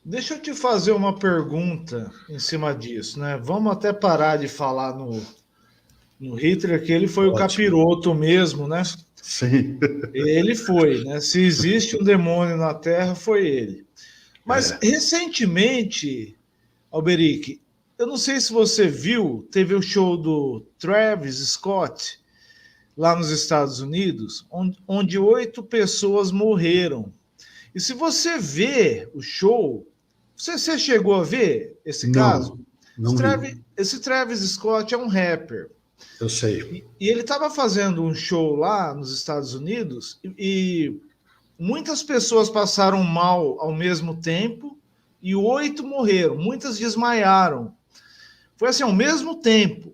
Deixa eu te fazer uma pergunta em cima disso, né? Vamos até parar de falar no Hitler, que ele foi o Ótimo. capiroto mesmo, né? Sim. Ele foi, né? Se existe um demônio na Terra, foi ele. Mas É. recentemente, Alberic, eu não sei se você viu, teve o show do Travis Scott lá nos Estados Unidos, onde 8 pessoas morreram. E se você vê o show, você chegou a ver esse caso? Não, não vi. Esse Travis Scott é um rapper. Eu sei. E ele estava fazendo um show lá nos Estados Unidos e muitas pessoas passaram mal ao mesmo tempo e 8 morreram, muitas desmaiaram. Foi assim, ao mesmo tempo.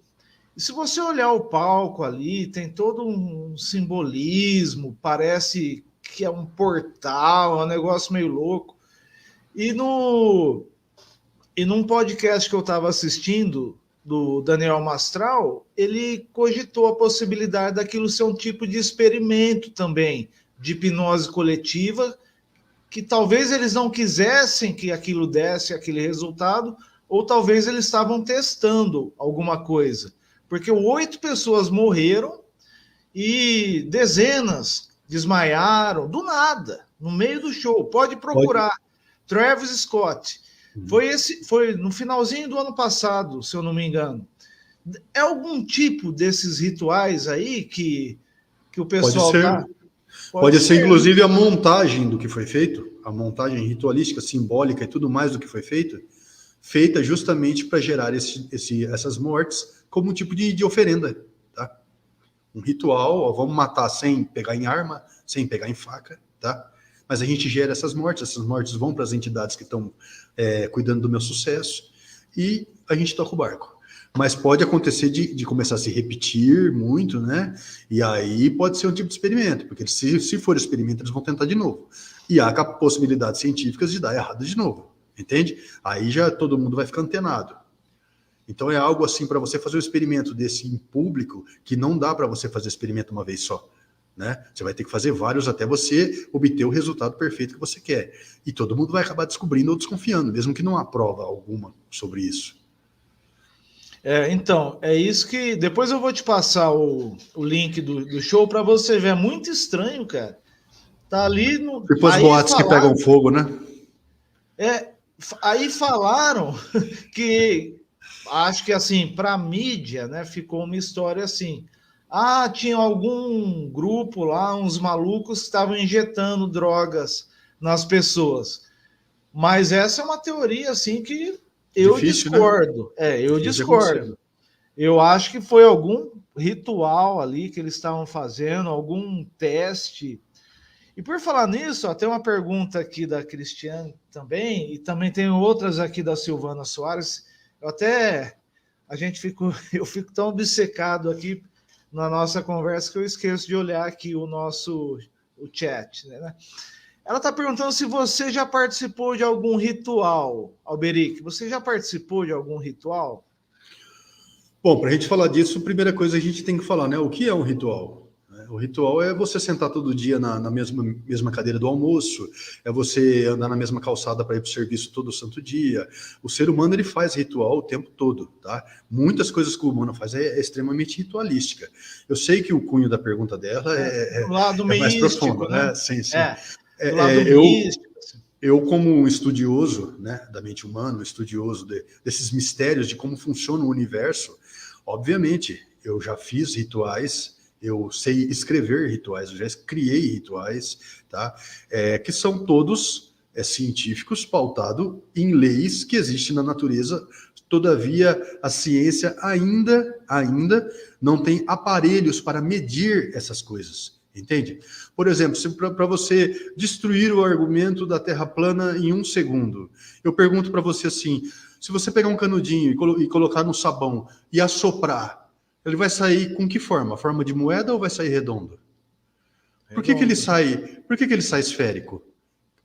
E se você olhar o palco ali, tem todo um simbolismo, parece que é um portal, é um negócio meio louco. E no e num podcast que eu estava assistindo do Daniel Mastral, ele cogitou a possibilidade daquilo ser um tipo de experimento também de hipnose coletiva, que talvez eles não quisessem que aquilo desse aquele resultado, ou talvez eles estavam testando alguma coisa. Porque 8 pessoas morreram e dezenas desmaiaram do nada, no meio do show. Pode Pode. procurar. Travis Scott. Foi no finalzinho do ano passado, se eu não me engano. É algum tipo desses rituais aí que o Pode pessoal tá? ser. Pode Pode ser, ser, né? inclusive, a montagem do que foi feito, a montagem ritualística, simbólica e tudo mais do que foi feito, feita justamente para gerar essas mortes como um tipo de oferenda, tá? Um ritual, ó, vamos matar sem pegar em arma, sem pegar em faca, tá? Mas a gente gera essas mortes vão para as entidades que estão cuidando do meu sucesso e a gente toca o barco. Mas pode acontecer de começar a se repetir muito, né? E aí pode ser um tipo de experimento, porque se for experimento, eles vão tentar de novo. E há possibilidades científicas de dar errado de novo, entende? Aí já todo mundo vai ficar antenado. Então é algo assim para você fazer um experimento desse em público que não dá para você fazer experimento uma vez só. Né? Você vai ter que fazer vários até você obter o resultado perfeito que você quer. E todo mundo vai acabar descobrindo ou desconfiando, mesmo que não há prova alguma sobre isso. Então, é isso que. Depois eu vou te passar o link do show para você ver. É muito estranho, cara. Tá ali no. Tipo as boates que pegam fogo, né? É, aí falaram que acho que assim, para a mídia, né, ficou uma história assim. Ah, tinha algum grupo lá, uns malucos que estavam injetando drogas nas pessoas. Mas essa é uma teoria assim que eu Difícil, né? discordo. Eu Difícil de acontecer. discordo. Eu acho que foi algum ritual ali que eles estavam fazendo, algum teste. E por falar nisso, ó, tem uma pergunta aqui da Cristiane também, e também tem outras aqui da Silvana Soares. Eu até a gente fico, eu fico tão obcecado aqui na nossa conversa que eu esqueço de olhar aqui o chat, né? Ela está perguntando se você já participou de algum ritual, Alberic. Você já participou de algum ritual? Bom, para a gente falar disso, a primeira coisa a gente tem que falar, né? O que é um ritual? O ritual é você sentar todo dia na mesma cadeira do almoço, é você andar na mesma calçada para ir para o serviço todo santo dia. O ser humano ele faz ritual o tempo todo, tá? Muitas coisas que o humano faz é extremamente ritualística. Eu sei que o cunho da pergunta dela Do lado é mais místico, profundo, né? né? Sim, sim. Do lado Eu, místico. Assim. eu, como um estudioso, né, da mente humana, um estudioso desses mistérios de como funciona o universo, obviamente, eu já fiz rituais, eu sei escrever rituais, eu já criei rituais, tá? Que são todos científicos, pautados em leis que existem na natureza. Todavia, a ciência ainda não tem aparelhos para medir essas coisas. Entende? Por exemplo, para você destruir o argumento da Terra plana em 1 segundo, eu pergunto para você assim: se você pegar um canudinho e colocar no sabão e assoprar, ele vai sair com que forma? Forma de moeda ou vai sair redondo? Por que ele Redondo, né? sai? Por que ele sai esférico?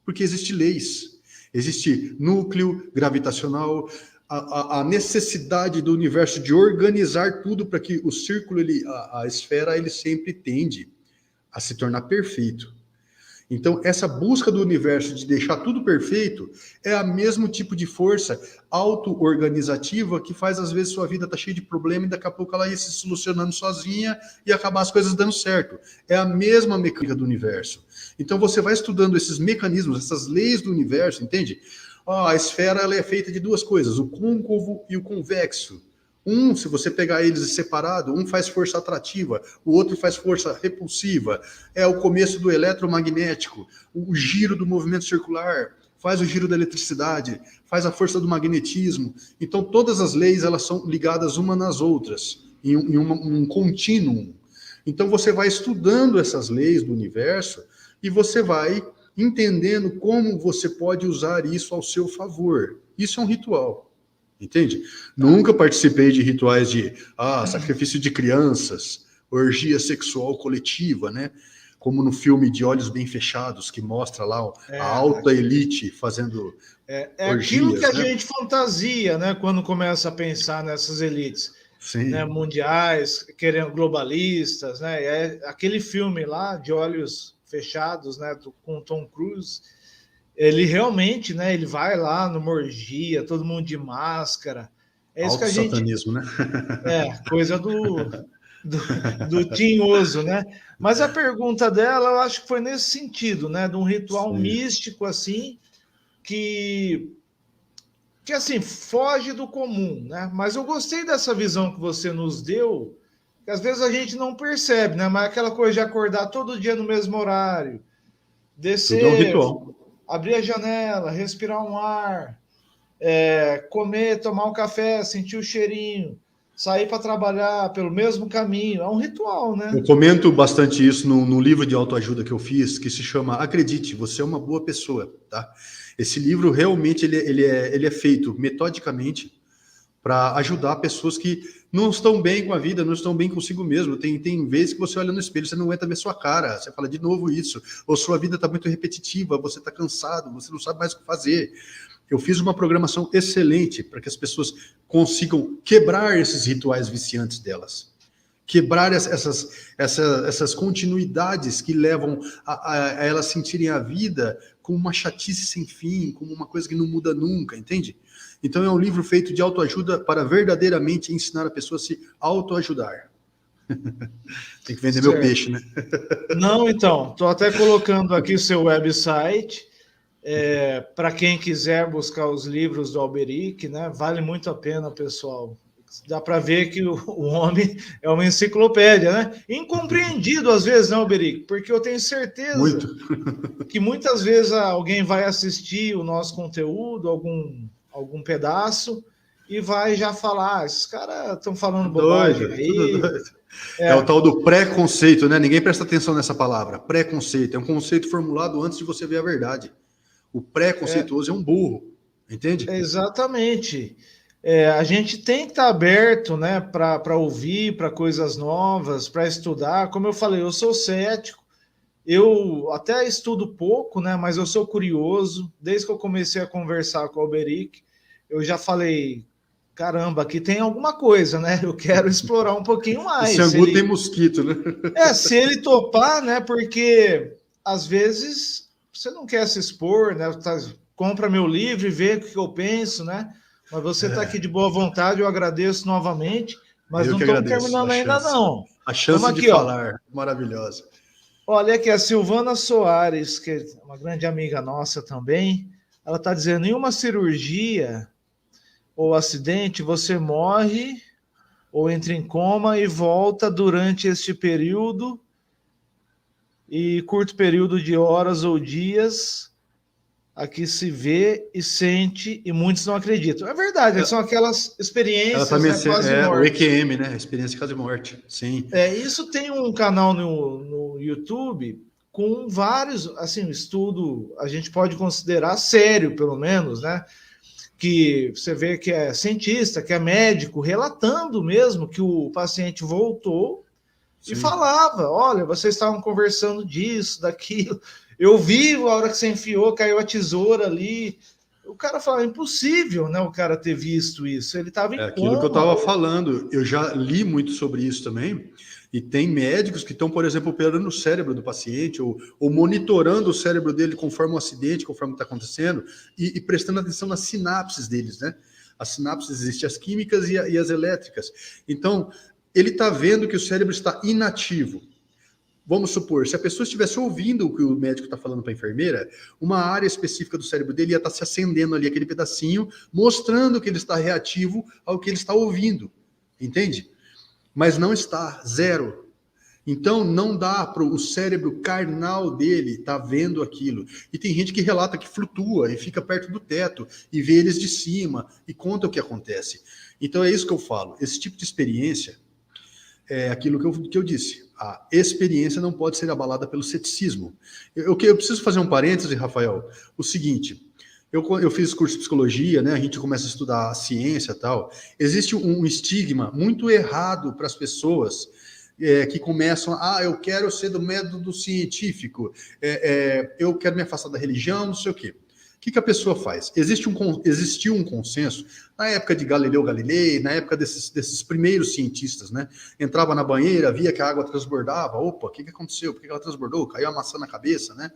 Porque existem leis. Existe núcleo gravitacional, a necessidade do universo de organizar tudo para que o círculo, a esfera, ele sempre tende a se tornar perfeito. Então, essa busca do universo de deixar tudo perfeito é o mesmo tipo de força auto-organizativa que faz, às vezes, sua vida tá cheia de problema e daqui a pouco ela ia se solucionando sozinha e acabar as coisas dando certo. É a mesma mecânica do universo. Então, você vai estudando esses mecanismos, essas leis do universo, entende? A esfera ela é feita de duas coisas, o côncavo e o convexo. Se você pegar eles separado, um faz força atrativa, o outro faz força repulsiva. É o começo do eletromagnético, o giro do movimento circular, faz o giro da eletricidade, faz a força do magnetismo. Então, todas as leis elas são ligadas umas nas outras, em um contínuo. Então, você vai estudando essas leis do universo e você vai entendendo como você pode usar isso ao seu favor. Isso é um ritual. Entende? Nunca participei de rituais de sacrifício de crianças, orgia sexual coletiva, né? Como no filme De Olhos Bem Fechados, que mostra lá a alta elite fazendo orgias, aquilo que a né? gente fantasia, né? Quando começa a pensar nessas elites, né, mundiais, querendo globalistas, né? É aquele filme lá, De Olhos Fechados, né? Com Tom Cruise. Ele realmente, né? Ele vai lá numa orgia, todo mundo de máscara. É isso que a gente. Satanismo, né? Coisa do tinhoso, né? Mas a pergunta dela, eu acho que foi nesse sentido, né? De um ritual místico, assim, que assim, foge do comum, né? Mas eu gostei dessa visão que você nos deu, que às vezes a gente não percebe, né? Mas aquela coisa de acordar todo dia no mesmo horário, descer. Tudo é um ritual. Abrir a janela, respirar um ar, comer, tomar um café, sentir o cheirinho, sair para trabalhar pelo mesmo caminho. É um ritual, né? Eu comento bastante isso no livro de autoajuda que eu fiz, que se chama Acredite, Você é uma Boa Pessoa. Tá? Esse livro realmente ele é feito metodicamente para ajudar pessoas que não estão bem com a vida, não estão bem consigo mesmo. Tem vezes que você olha no espelho, você não aguenta ver sua cara, você fala de novo isso, ou sua vida está muito repetitiva, você está cansado, você não sabe mais o que fazer. Eu fiz uma programação excelente para que as pessoas consigam quebrar esses rituais viciantes delas. Quebrar essas continuidades que levam a elas sentirem a vida como uma chatice sem fim, como uma coisa que não muda nunca, entende? Então é um livro feito de autoajuda para verdadeiramente ensinar a pessoa a se autoajudar. Tem que vender meu peixe, né? Não, então, estou até colocando aqui o seu website, para quem quiser buscar os livros do Alberic, né? Vale muito a pena, pessoal. Dá para ver que o homem é uma enciclopédia, né? Incompreendido às vezes, não, Alberic? Porque eu tenho certeza que muitas vezes alguém vai assistir o nosso conteúdo, algum pedaço, e vai já falar, esses caras estão falando bobagem aí. É o tal do preconceito, né? Ninguém presta atenção nessa palavra. Preconceito. É um conceito formulado antes de você ver a verdade. O preconceituoso é um burro, entende? Exatamente. A gente tem que estar aberto, né, para ouvir, para coisas novas, para estudar. Como eu falei, eu sou cético, eu até estudo pouco, né, mas eu sou curioso. Desde que eu comecei a conversar com o Alberic, eu já falei, caramba, aqui tem alguma coisa, né? Eu quero explorar um pouquinho mais. O Xangu tem mosquito, né? Se ele topar, né? Porque às vezes você não quer se expor, né? Compra meu livro e vê o que eu penso, né? Mas você está aqui de boa vontade, eu agradeço novamente, mas não estamos terminando ainda, não. A chance aqui, de falar, maravilhosa. Olha aqui, a Silvana Soares, que é uma grande amiga nossa também, ela está dizendo, em uma cirurgia ou acidente, você morre ou entra em coma e volta durante este período e curto período de horas ou dias aqui se vê e sente e muitos não acreditam. É verdade, são aquelas experiências, né, quase morte. O EQM, né? Experiência quase morte, sim. Isso tem um canal no YouTube com vários, assim, um estudo, a gente pode considerar sério, pelo menos, né? Que você vê que é cientista, que é médico, relatando mesmo que o paciente voltou e falava, olha, vocês estavam conversando disso, daquilo, eu vi a hora que você enfiou, caiu a tesoura ali, O cara fala, é impossível, né, o cara ter visto isso. Ele estava em coma. Aquilo que eu estava falando. Eu já li muito sobre isso também. E tem médicos que estão, por exemplo, operando o cérebro do paciente ou monitorando o cérebro dele conforme o acidente, conforme está acontecendo, e prestando atenção nas sinapses deles, né? As sinapses existem as químicas e as elétricas. Então, ele está vendo que o cérebro está inativo. Vamos supor, se a pessoa estivesse ouvindo o que o médico está falando para a enfermeira, uma área específica do cérebro dele ia estar se acendendo ali, aquele pedacinho, mostrando que ele está reativo ao que ele está ouvindo. Entende? Mas não está, zero. Então, não dá para o cérebro carnal dele estar vendo aquilo. E tem gente que relata que flutua e fica perto do teto e vê eles de cima e conta o que acontece. Então, é isso que eu falo. Esse tipo de experiência é aquilo que eu disse. A experiência não pode ser abalada pelo ceticismo. Eu preciso fazer um parêntese, Rafael. O seguinte, eu fiz curso de psicologia, né? A gente começa a estudar a ciência e tal. Existe um estigma muito errado para as pessoas que começam, eu quero ser do método científico, eu quero me afastar da religião, não sei o quê. O que a pessoa faz? Existiu um consenso na época de Galileu Galilei, na época desses primeiros cientistas, né? Entrava na banheira, via que a água transbordava. Opa, o que aconteceu? Por que ela transbordou? Caiu a maçã na cabeça, né?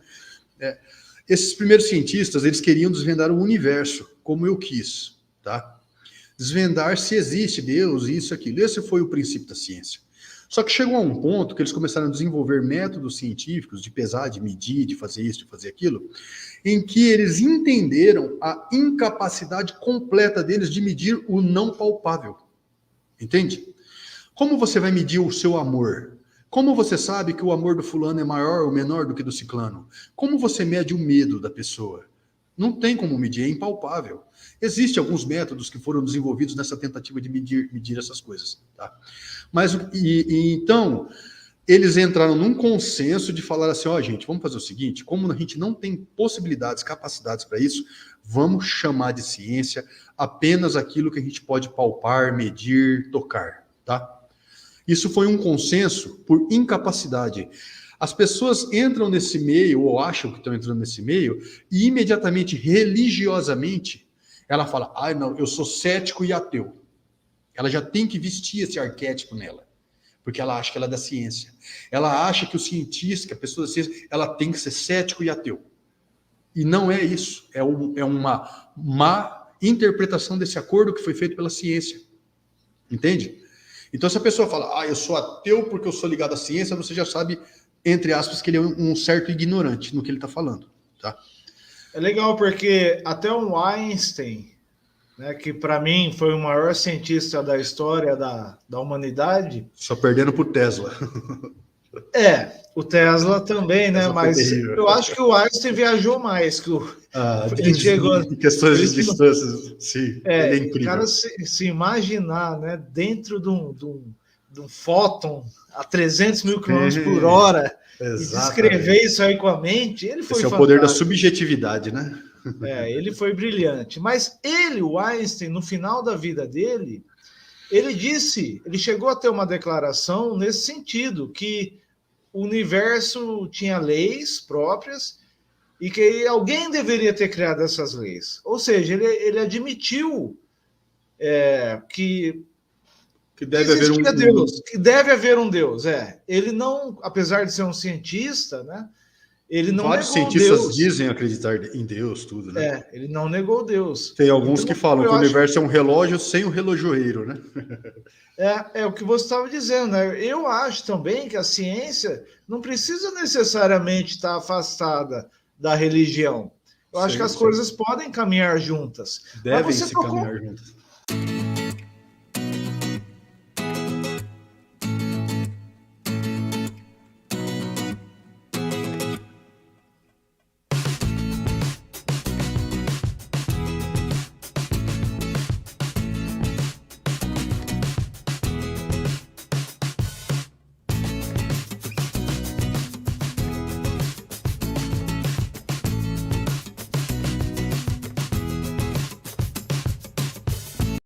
Esses primeiros cientistas, eles queriam desvendar o universo, como eu quis, tá? Desvendar se existe Deus, isso, aquilo. Esse foi o princípio da ciência. Só que chegou a um ponto que eles começaram a desenvolver métodos científicos de pesar, de medir, de fazer isso, de fazer aquilo, em que eles entenderam a incapacidade completa deles de medir o não palpável. Entende? Como você vai medir o seu amor? Como você sabe que o amor do fulano é maior ou menor do que do ciclano? Como você mede o medo da pessoa? Não tem como medir, é impalpável. Existem alguns métodos que foram desenvolvidos nessa tentativa de medir essas coisas. Tá? Mas, então, eles entraram num consenso de falar assim, gente, vamos fazer o seguinte, como a gente não tem possibilidades, capacidades para isso, vamos chamar de ciência apenas aquilo que a gente pode palpar, medir, tocar. Tá? Isso foi um consenso por incapacidade. As pessoas entram nesse meio, ou acham que estão entrando nesse meio, e imediatamente, religiosamente, ela fala, não, eu sou cético e ateu. Ela já tem que vestir esse arquétipo nela, porque ela acha que ela é da ciência. Ela acha que o cientista, que a pessoa da ciência, ela tem que ser cético e ateu. E não é isso. É uma má interpretação desse acordo que foi feito pela ciência. Entende? Então, se a pessoa fala, eu sou ateu porque eu sou ligado à ciência, você já sabe, entre aspas, que ele é um certo ignorante no que ele está falando. Tá? É legal porque até o Einstein, né, que para mim foi o maior cientista da história da humanidade. Só perdendo para o Tesla. O Tesla também, né? Mas eu acho que o Einstein viajou mais que o. Ele chegou. Em questões de distâncias, sim. Ele é incrível. O cara se imaginar, né, dentro de um fóton a 300 mil quilômetros por hora. Exatamente. E descrever isso aí com a mente, ele foi fantástico. Esse é o poder da subjetividade, né? Ele foi brilhante. Mas o Einstein, no final da vida dele, ele chegou a ter uma declaração nesse sentido, que o universo tinha leis próprias e que alguém deveria ter criado essas leis. Ou seja, ele admitiu que deve haver um Deus. Que deve haver um Deus, Ele não, apesar de ser um cientista, né? Ele não Vários negou cientistas Deus. Dizem acreditar em Deus, tudo, né? Ele não negou Deus. Tem alguns que falam que o universo é um relógio sem o relojoeiro, né? É o que você estava dizendo, né? Eu acho também que a ciência não precisa necessariamente estar afastada da religião. Eu acho que as coisas podem caminhar juntas. Devem se caminhar juntas.